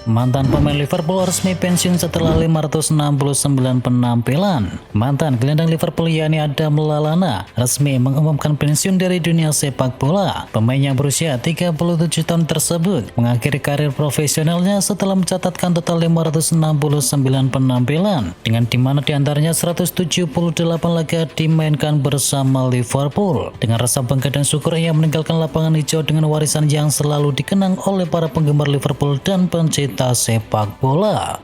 Mantan pemain Liverpool resmi pensiun setelah 569 penampilan. Mantan gelandang Liverpool yakni Adam Lallana resmi mengumumkan pensiun dari dunia sepak bola. Pemain yang berusia 37 tahun tersebut mengakhiri karir profesionalnya setelah mencatatkan total 569 penampilan, dengan dimana diantaranya 178 laga dimainkan bersama Liverpool. Dengan rasa bangga dan syukur ia meninggalkan lapangan hijau dengan warisan yang selalu dikenang oleh para penggemar Liverpool dan pencinta sepak bola.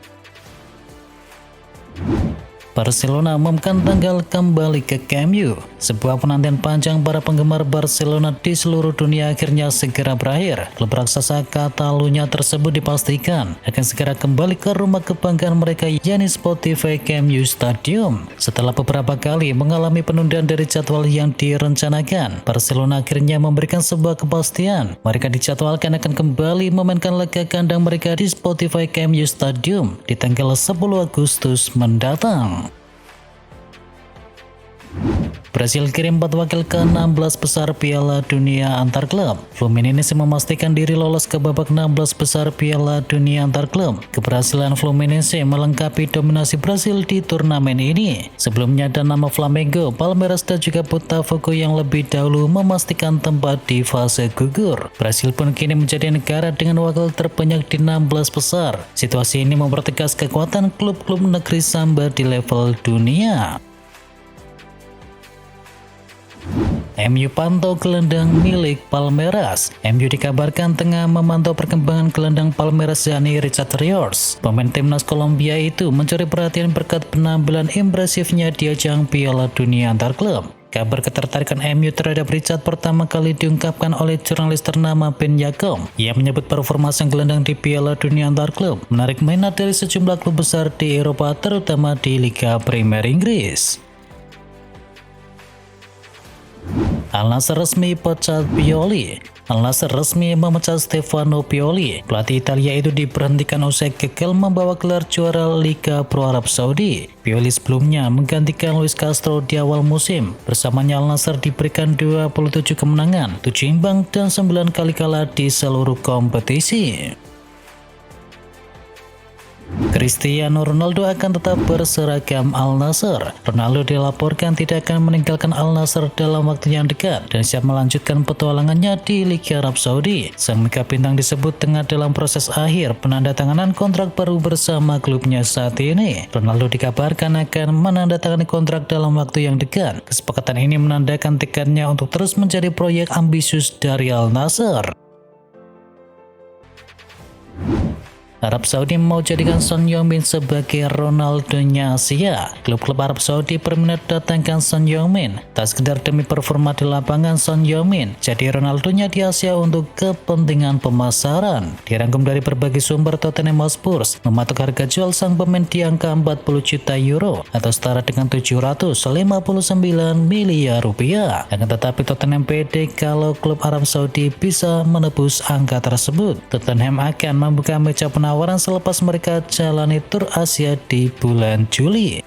Barcelona umumkan tanggal kembali ke Camp Nou. Sebuah penantian panjang para penggemar Barcelona di seluruh dunia akhirnya segera berakhir. Klub raksasa Catalunya tersebut dipastikan akan segera kembali ke rumah kebanggaan mereka, yakni Spotify Camp Nou Stadium. Setelah beberapa kali mengalami penundaan dari jadwal yang direncanakan, Barcelona akhirnya memberikan sebuah kepastian. Mereka dijadwalkan akan kembali memainkan laga kandang mereka di Spotify Camp Nou Stadium di tanggal 10 Agustus mendatang. Brasil kirim 4 wakil ke 16 besar Piala Dunia antar klub. Fluminense memastikan diri lolos ke babak 16 besar Piala Dunia antar klub. Keberhasilan Fluminense melengkapi dominasi Brasil di turnamen ini. Sebelumnya ada nama Flamengo, Palmeiras dan juga Botafogo yang lebih dahulu memastikan tempat di fase gugur. Brasil pun kini menjadi negara dengan wakil terbanyak di 16 besar. Situasi ini mempertegas kekuatan klub-klub negeri Samba di level dunia. MU pantau gelandang milik Palmeiras. MU dikabarkan tengah memantau perkembangan gelandang Palmeiras yakni Richard Rios. Pemain timnas Kolombia itu mencuri perhatian berkat penampilan impresifnya di ajang Piala Dunia antar klub. Kabar ketertarikan MU terhadap Richard pertama kali diungkapkan oleh jurnalis ternama Ben Yakum. Ia menyebut performa sang gelandang di Piala Dunia antar klub menarik minat dari sejumlah klub besar di Eropa, terutama di Liga Premier Inggris. Al-Nassr resmi pecat Pioli. Al-Nassr resmi memecat Stefano Pioli. Pelatih Italia itu diberhentikan usai gagal membawa gelar juara Liga Pro Arab Saudi. Pioli sebelumnya menggantikan Luis Castro di awal musim. Bersamanya Al-Nassr diberikan 27 kemenangan, 7 imbang dan 9 kali kalah di seluruh kompetisi. Cristiano Ronaldo akan tetap berseragam Al-Nassr. Ronaldo dilaporkan tidak akan meninggalkan Al-Nassr dalam waktu yang dekat dan siap melanjutkan petualangannya di Liga Arab Saudi. Sang mega bintang disebut tengah dalam proses akhir penandatanganan kontrak baru bersama klubnya saat ini. Ronaldo dikabarkan akan menandatangani kontrak dalam waktu yang dekat. Kesepakatan ini menandakan tekadnya untuk terus menjadi proyek ambisius dari Al-Nassr. Arab Saudi mau jadikan Son Heung-min sebagai Ronaldo-nya Asia. Klub-klub Arab Saudi berminat datangkan Son Heung-min. Tak sekedar demi performa di lapangan, Son Heung-min jadi Ronaldo-nya di Asia untuk kepentingan pemasaran. Dirangkum dari berbagai sumber, Tottenham Hotspur mematok harga jual sang pemain di angka 40 juta euro atau setara dengan 759 miliar rupiah. Akan tetapi Tottenham pede kalau klub Arab Saudi bisa menebus angka tersebut. Tottenham akan membuka meja penawaran selepas mereka jalani tur Asia di bulan Juli.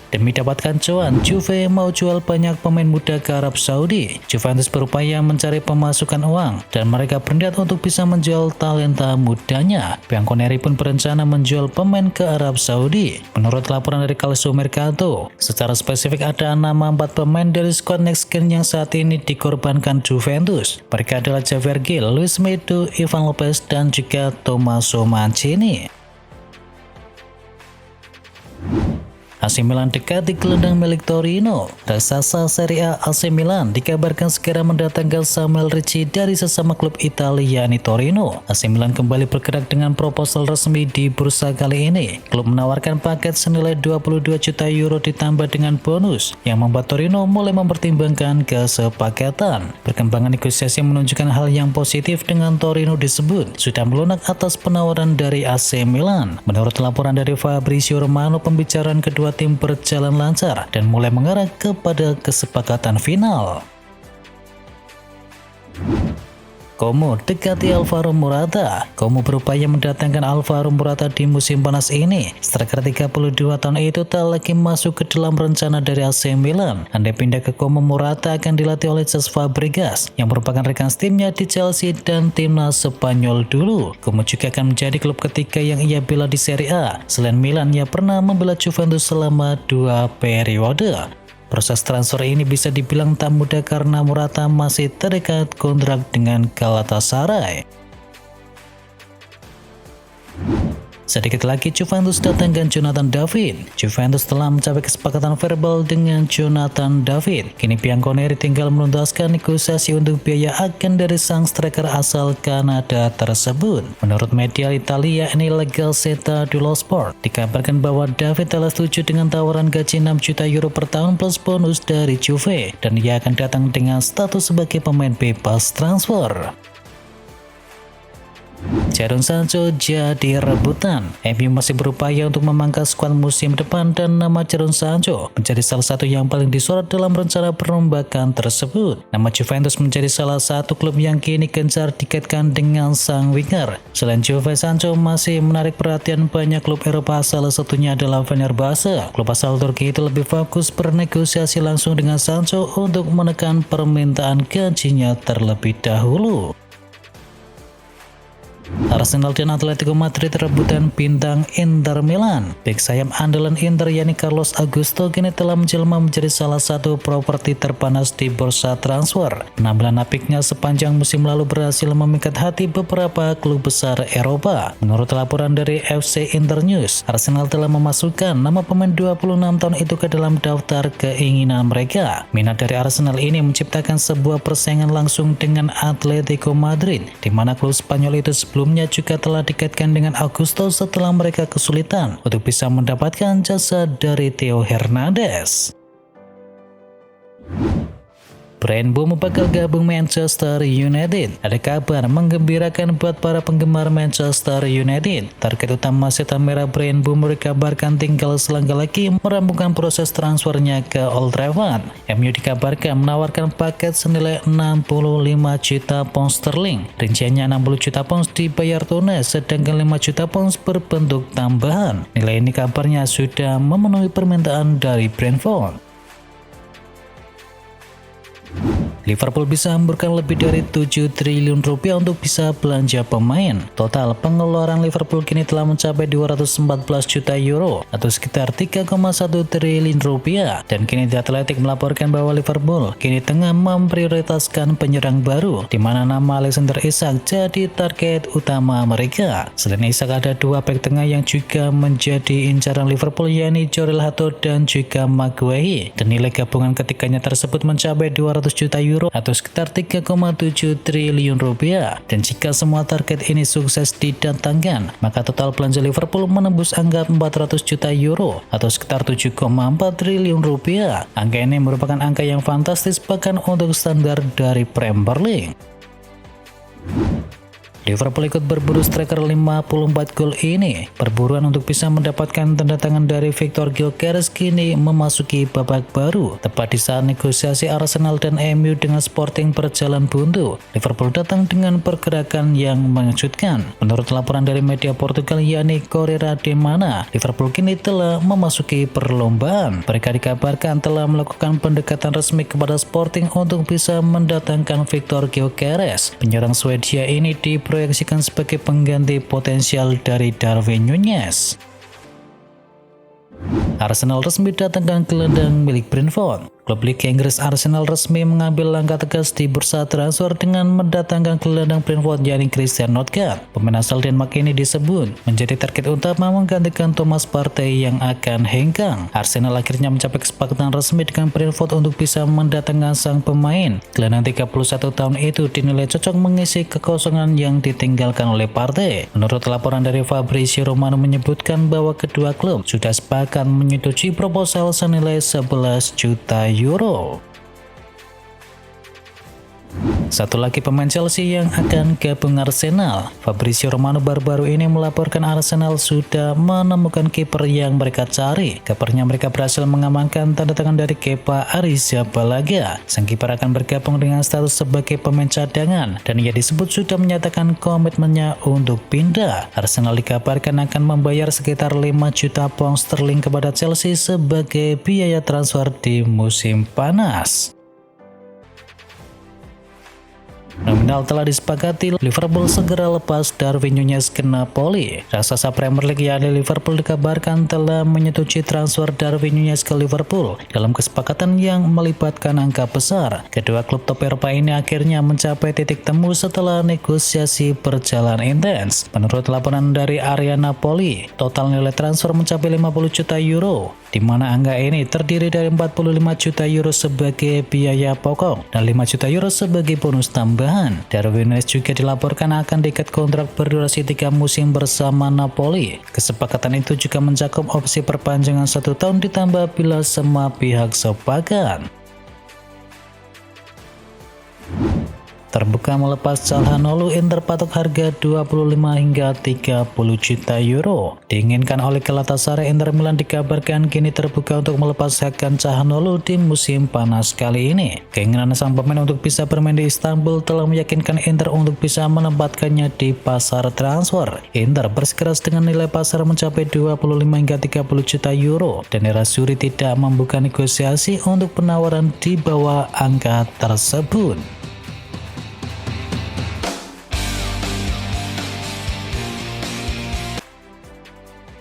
Demi dapatkan cuan, Juve mau jual banyak pemain muda ke Arab Saudi. Juventus berupaya mencari pemasukan uang dan mereka berniat untuk bisa menjual talenta mudanya. Bianconeri pun berencana menjual pemain ke Arab Saudi. Menurut laporan dari Calcio Mercato, secara spesifik ada nama 4 pemain dari skuad Next Gen yang saat ini dikorbankan Juventus. Mereka adalah Javier Gil, Luis Medo, Ivan Lopez, dan juga Tommaso Mancini. AC Milan dekat di gelandang milik Torino. Raksasa Serie A AC Milan dikabarkan segera mendatangkan Samuel Ricci dari sesama klub Italia yakni Torino. AC Milan kembali bergerak dengan proposal resmi di bursa kali ini. Klub menawarkan paket senilai 22 juta euro ditambah dengan bonus yang membuat Torino mulai mempertimbangkan kesepakatan. Perkembangan negosiasi menunjukkan hal yang positif dengan Torino disebut sudah melunak atas penawaran dari AC Milan. Menurut laporan dari Fabrizio Romano, pembicaraan kedua tim berjalan lancar dan mulai mengarah kepada kesepakatan final. Como dekati Alvaro Morata. Como berupaya mendatangkan Alvaro Morata di musim panas ini. Striker 32 tahun itu tak lagi masuk ke dalam rencana dari AC Milan. Andai pindah ke Como, Morata akan dilatih oleh Cesc Fabregas yang merupakan rekan timnya di Chelsea dan timnas Spanyol dulu. Como juga akan menjadi klub ketiga yang ia bela di Serie A. Selain Milan, ia pernah membela Juventus selama 2 periode. Proses transfer ini bisa dibilang tak mudah karena Morata masih terikat kontrak dengan Galatasaray. Sedikit lagi Juventus datangkan Jonathan David. Juventus telah mencapai kesepakatan verbal dengan Jonathan David. Kini Bianconeri tinggal menuntaskan negosiasi untuk biaya agen dari sang striker asal Kanada tersebut. Menurut media Italia ini La Gazzetta dello Sport, dikabarkan bahwa David telah setuju dengan tawaran gaji 6 juta euro per tahun plus bonus dari Juve, dan ia akan datang dengan status sebagai pemain bebas transfer. Jadon Sancho jadi rebutan. MU masih berupaya untuk memangkas skuad musim depan dan nama Jadon Sancho menjadi salah satu yang paling disorot dalam rencana perombakan tersebut. Nama Juventus menjadi salah satu klub yang kini gencar dikaitkan dengan sang winger. Selain Juve, Sancho masih menarik perhatian banyak klub Eropa, salah satunya adalah Fenerbahce. Klub asal Turki itu lebih fokus bernegosiasi langsung dengan Sancho untuk menekan permintaan gajinya terlebih dahulu. Arsenal dan Atletico Madrid rebutan bintang Inter Milan. Bek sayap andalan Inter yakni Carlos Augusto kini telah menjelma menjadi salah satu properti terpanas di bursa transfer. Penampilan apiknya sepanjang musim lalu berhasil memikat hati beberapa klub besar Eropa. Menurut laporan dari FC Internews, Arsenal telah memasukkan nama pemain 26 tahun itu ke dalam daftar keinginan mereka. Minat dari Arsenal ini menciptakan sebuah persaingan langsung dengan Atletico Madrid, di mana klub Spanyol itu sebelumnya juga telah dikaitkan dengan Augusto setelah mereka kesulitan untuk bisa mendapatkan jasa dari Theo Hernandez. Bryan Mbeumo bakal gabung Manchester United. Ada kabar menggembirakan buat para penggemar Manchester United. Target utama setan merah Bryan Mbeumo dikabarkan tinggal selangkah lagi merampungkan proses transfernya ke Old Trafford. MU dikabarkan menawarkan paket senilai 65 juta pound sterling. Rinciannya 60 juta pound dibayar tunai, sedangkan 5 juta pound berbentuk tambahan. Nilai ini kabarnya sudah memenuhi permintaan dari Brentford. Liverpool bisa hamburkan lebih dari 7 triliun rupiah untuk bisa belanja pemain. Total pengeluaran Liverpool kini telah mencapai 214 juta euro atau sekitar 3,1 triliun rupiah. Dan kini The Athletic melaporkan bahwa Liverpool kini tengah memprioritaskan penyerang baru, di mana nama Alexander Isak jadi target utama mereka. Selain Isak, ada dua bek tengah yang juga menjadi incaran Liverpool, yakni Jorel Hato dan juga Maguire. Dan nilai gabungan ketiganya tersebut mencapai 200 juta euro atau sekitar 3,7 triliun rupiah. Dan jika semua target ini sukses didatangkan, maka total belanja Liverpool menembus angka 400 juta euro atau sekitar 7,4 triliun rupiah. Angka ini merupakan angka yang fantastis bahkan untuk standar dari Premier League. Liverpool ikut berburu striker 54 gol ini. Perburuan untuk bisa mendapatkan tanda tangan dari Victor Gyökeres kini memasuki babak baru. Tepat di saat negosiasi Arsenal dan MU dengan Sporting berjalan buntu, Liverpool datang dengan pergerakan yang mengejutkan. Menurut laporan dari media Portugal yakni Correia da Manhã, Liverpool kini telah memasuki perlombaan. Mereka dikabarkan telah melakukan pendekatan resmi kepada Sporting untuk bisa mendatangkan Victor Gyökeres. Penyerang Swedia ini diproyeksikan sebagai pengganti potensial dari Darwin Núñez. Arsenal resmi datangkan gelandang milik Brentford. Klub Liga Inggris Arsenal resmi mengambil langkah tegas di bursa transfer dengan mendatangkan gelandang Brentford yakni Christian Nordgaard. Pemain asal Denmark ini disebut menjadi target utama menggantikan Thomas Partey yang akan hengkang. Arsenal akhirnya mencapai kesepakatan resmi dengan Brentford untuk bisa mendatangkan sang pemain. Gelandang 31 tahun itu dinilai cocok mengisi kekosongan yang ditinggalkan oleh Partey. Menurut laporan dari Fabrizio Romano menyebutkan bahwa kedua klub sudah sepakat menyetujui proposal senilai 11 juta euro. Satu lagi pemain Chelsea yang akan gabung Arsenal. Fabrizio Romano baru-baru ini melaporkan Arsenal sudah menemukan kiper yang mereka cari. Kabarnya mereka berhasil mengamankan tanda tangan dari Kepa Arrizabalaga. Sang kiper akan bergabung dengan status sebagai pemain cadangan dan ia disebut sudah menyatakan komitmennya untuk pindah. Arsenal dikabarkan akan membayar sekitar 5 juta pound sterling kepada Chelsea sebagai biaya transfer di musim panas. Nominal telah disepakati, Liverpool segera lepas Darwin Nunez ke Napoli. Raksasa Premier League yakni Liverpool dikabarkan telah menyetujui transfer Darwin Nunez ke Liverpool dalam kesepakatan yang melibatkan angka besar. Kedua klub top Eropa ini akhirnya mencapai titik temu setelah negosiasi berjalan intens. Menurut laporan dari area Napoli, total nilai transfer mencapai 50 juta euro, di mana angka ini terdiri dari 45 juta euro sebagai biaya pokok dan 5 juta euro sebagai bonus tambahan. Darwin Nunez juga dilaporkan akan diikat kontrak berdurasi 3 musim bersama Napoli. Kesepakatan itu juga mencakup opsi perpanjangan 1 tahun ditambah bila semua pihak sepakat. Terbuka melepas Calhanoglu, Inter patok harga 25 hingga 30 juta euro. Diinginkan oleh Galatasaray, Inter Milan dikabarkan kini terbuka untuk melepas Hakan Calhanoglu di musim panas kali ini. Keinginan sang pemain untuk bisa bermain di Istanbul telah meyakinkan Inter untuk bisa menempatkannya di pasar transfer. Inter bersikeras dengan nilai pasar mencapai 25 hingga 30 juta euro dan Nerazzurri tidak membuka negosiasi untuk penawaran di bawah angka tersebut.